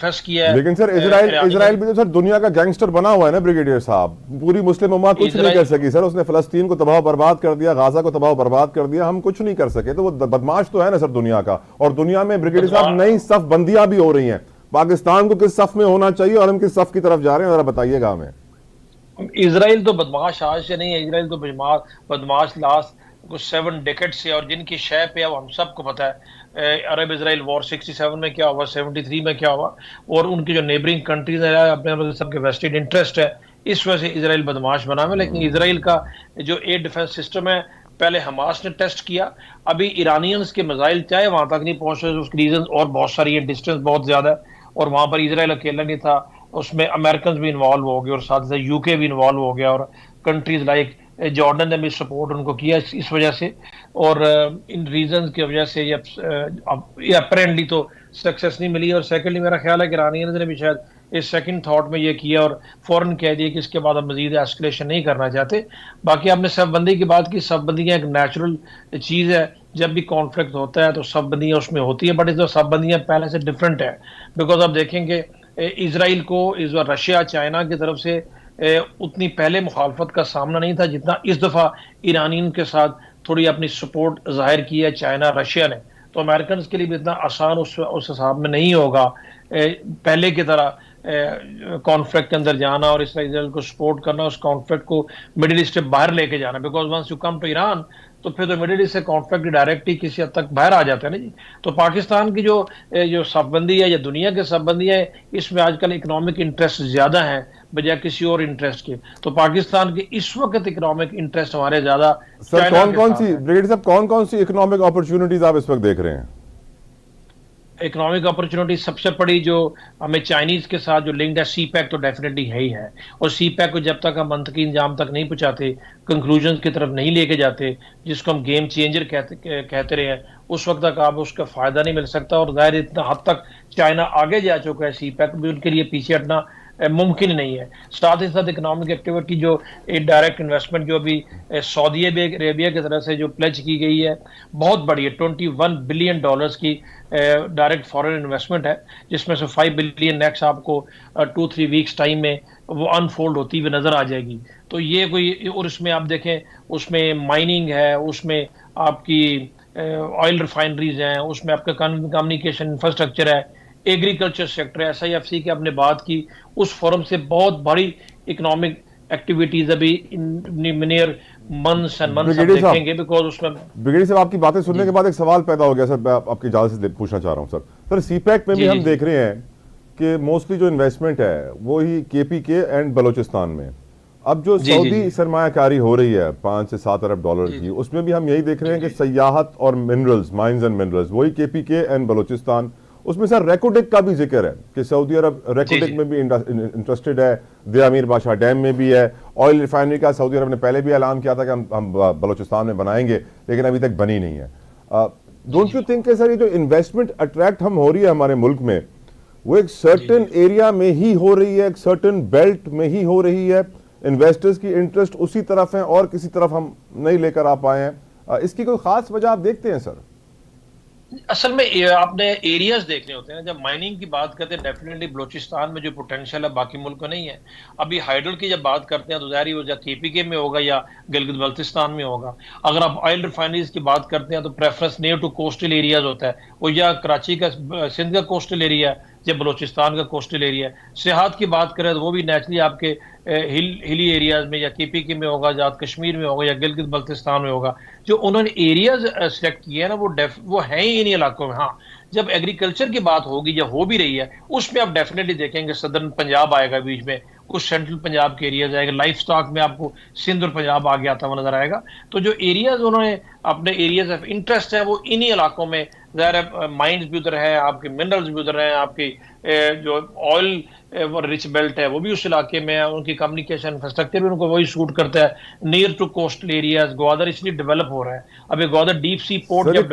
Face किया है। लेकिन सर इसराइल इसराइल भी तो सर दुनिया का गैंगस्टर बना हुआ है ना ब्रिगेडियर साहब। पूरी मुस्लिम उम्मा कुछ नहीं कर सकी सर, उसने फलस्तीन को तबाह बर्बाद कर दिया, गाजा को तबाह बर्बाद कर दिया, हम कुछ नहीं कर सके। तो वो बदमाश तो है ना सर दुनिया का। और दुनिया में ब्रिगेडियर साहब नई सफ बंदियां भी हो रही हैं। पाकिस्तान को किस सफ में होना चाहिए और हम किस सफ की तरफ जा रहे हैं, जरा बताइएगा हमें। इसराइल तो बदमाश आज से नहीं है, इसराइल तो बदमाश बदमाश लास्ट कुछ 7 डेकेड से, और जिनकी शय पे अब हम सबको पता है अरब इसराइल वॉर 67 में क्या हुआ, 73 में क्या हुआ, और उनकी जो नेबरिंग कंट्रीज है अपने सबके वेस्टेड इंटरेस्ट है, इस वजह से इसराइल बदमाश बना है। लेकिन इसराइल का जो एयर डिफेंस सिस्टम है, पहले हमास ने टेस्ट किया, अभी ईरानियंस के मिसाइल चाहे वहां तक नहीं पहुंच रहे, उसकी रीजन और बहुत सारी है, डिस्टेंस बहुत ज्यादा है, और वहां पर इसराइल अकेला नहीं था, उसमें अमेरिकन भी इन्वॉल्व हो गए और साथ साथ यूके भी इन्वॉल्व हो गया, और कंट्रीज लाइक जॉर्डन ने भी सपोर्ट उनको किया इस वजह से। और इन रीजन की वजह से ये अपेरेंटली तो सक्सेस नहीं मिली। और सेकेंडली मेरा ख्याल है कि ईरानियंस ने भी शायद इस सेकंड थॉट में ये किया और फौरन कह दिया कि इसके बाद हम मजीद एस्केलेशन नहीं करना चाहते। बाकी आपने शवबंदी की बात की, शवबंदियां एक नेचुरल चीज है, जब भी कॉन्फ्लिक्ट होता है तो शवबंदियां उसमें होती है, बट इस शवबंदियां पहले से डिफरेंट है। बिकॉज आप देखेंगे इसराइल को इस बार रशिया चाइना की तरफ से उतनी पहले मुखालफत का सामना नहीं था जितना इस दफा ईरानियन के साथ थोड़ी अपनी सपोर्ट जाहिर की है चाइना रशिया ने। तो अमेरिकन के लिए भी इतना आसान उस हिसाब में नहीं होगा पहले की तरह कॉन्फ्लिक्ट के अंदर जाना और इसराइल को सपोर्ट करना, उस कॉन्फ्लिक्ट को मिडिल ईस्ट से बाहर लेके जाना। Because once you come to Iran तो फिर तो मिडिल ईस्ट से कॉन्फ्लिक्ट डायरेक्ट ही किसी हद तक बाहर आ जाता है ना जी। तो पाकिस्तान की जो शवबंदी है या दुनिया की शवबंदी है, इसमें आजकल इकोनॉमिक इंटरेस्ट ज्यादा है बजाय किसी और इंटरेस्ट के। तो पाकिस्तान के इस वक्त इकोनॉमिक इंटरेस्ट हमारे ज्यादा सर चाइना कौन के कौन साथ सी है। ब्रिगेडियर साहब कौन कौन सी इकोनॉमिक अपॉर्चुनिटीज आप इस वक्त देख रहे हैं? इकोनॉमिक अपॉर्चुनिटी सबसे बड़ी जो हमें चाइनीज के साथ जो लिंक्ड है, सी पैक तो डेफिनेटली है ही है। और सी पैक को जब तक हम मंतकी इंजाम तक नहीं पहुंचाते, कंक्लूजन की तरफ नहीं लेके जाते, जिसको हम गेम चेंजर कहते रहे हैं, उस वक्त तक आप उसका फायदा नहीं मिल सकता। और जाहिर इतना हद तक चाइना आगे जा चुका है, सी पैक भी उनके लिए पीछे हटना मुमकिन नहीं है। साथ ही साथ इकोनॉमिक एक्टिविटी जो डायरेक्ट इन्वेस्टमेंट जो अभी सऊदी अरेबिया की तरफ से जो प्लेज की गई है, बहुत बड़ी है, $21 बिलियन की डायरेक्ट फॉरेन इन्वेस्टमेंट है, जिसमें से 5 बिलियन नेक्स्ट आपको 2-3 वीक्स टाइम में वो अनफोल्ड होती हुई नजर आ जाएगी। तो ये कोई, और इसमें आप देखें उसमें माइनिंग है, उसमें आपकी ऑयल रिफाइनरीज हैं, उसमें आपका कम्युनिकेशन इंफ्रास्ट्रक्चर है, एग्रीकल्चर सेक्टर है, SIFC की आपने बात की, उस फोरम से बहुत बड़ी इकोनॉमिक एक्टिविटीज अभी नियर मंथ्स एंड मंथ्स हम ब्रिगेडियर साहब देखेंगे, बिकॉज उसमें। ब्रिगेडियर साहब आपकी बातें सुनने जी के बाद एक सवाल पैदा हो गया सर, मैं आपकी इजाजत से पूछना चाह रहा हूं सर। सर सीपैक में भी जी जी हम जी देख रहे हैं कि मोस्टली जो इन्वेस्टमेंट है वो ही KPK एंड बलोचिस्तान में। अब जो जी जी सऊदी जी सरमायाकारी हो रही है 5 से 7 अरब डॉलर जी की, उसमें भी हम यही देख रहे जी हैं कि जी सयाहत और मिनरल्स, माइंस एंड मिनरल्स, वही KPK एंड बलोचिस्तान। उसमें सर रेकोडिक का भी जिक्र है कि सऊदी अरब जी रेकोडिक जी में भी इंटरेस्टेड है, दियामीर बादशाह डैम में भी है। ऑयल रिफाइनरी का सऊदी अरब ने पहले भी ऐलान किया था कि हम बलोचिस्तान में बनाएंगे, लेकिन अभी तक बनी नहीं है। जी डोंट जी यू थिंक सर ये जो इन्वेस्टमेंट अट्रैक्ट हम हो रही है हमारे मुल्क में, वो एक जी जी सर्टेन एरिया में ही हो रही है, एक सर्टेन बेल्ट में ही हो रही है, इन्वेस्टर्स की इंटरेस्ट उसी तरफ है और किसी तरफ हम नहीं लेकर आ पाए हैं? इसकी कोई खास वजह आप देखते हैं सर? असल में आपने एरियाज देखने होते हैं। जब माइनिंग की बात करते हैं, डेफिनेटली बलोचिस्तान में जो पोटेंशियल है बाकी मुल्क में नहीं है। अभी हाइडल की जब बात करते हैं तो जाहिर हो, या KPK में होगा या गिलगित बल्तिस्तान में होगा। अगर आप ऑयल रिफाइनरीज की बात करते हैं तो preference near to coastal areas होता है, वो या कराची का सिंध का कोस्टल एरिया है या बलोचिस्तान का कोस्टल एरिया है। सियाहत की बात करें तो वो भी नेचुरली आपके हिली एरियाज में या KPK में होगा, आजाद कश्मीर में होगा या गिलगित बल्तिस्तान में होगा। जो उन्होंने एरियाज सिलेक्ट किए हैं ना, वो हैं ही इन्हीं इलाकों में। हाँ, जब एग्रीकल्चर की बात होगी या हो भी रही है, उसमें आप डेफिनेटली देखेंगे सदर्न पंजाब आएगा बीच में, कुछ सेंट्रल पंजाब के एरियाज आएगा, लाइफ स्टॉक में आपको सिंध और पंजाब आगे आता हुआ नजर आएगा। तो जो एरियाज उन्होंने अपने एरियाज ऑफ इंटरेस्ट है वो इन्हीं इलाकों में, ज़ाहिर माइंस भी उधर है, आपके मिनरल्स भी उधर हैं, आपकी जो ऑयल रिच बेल्ट है वो भी उस इलाके में है, उनकी कम्युनिकेशन इंफ्रास्ट्रक्चर भी उनको वही सूट करता है। Near to coastal areas Gwadar इसलिए डेवलप हो रहा है। अभी Gwadar deep sea port sir जब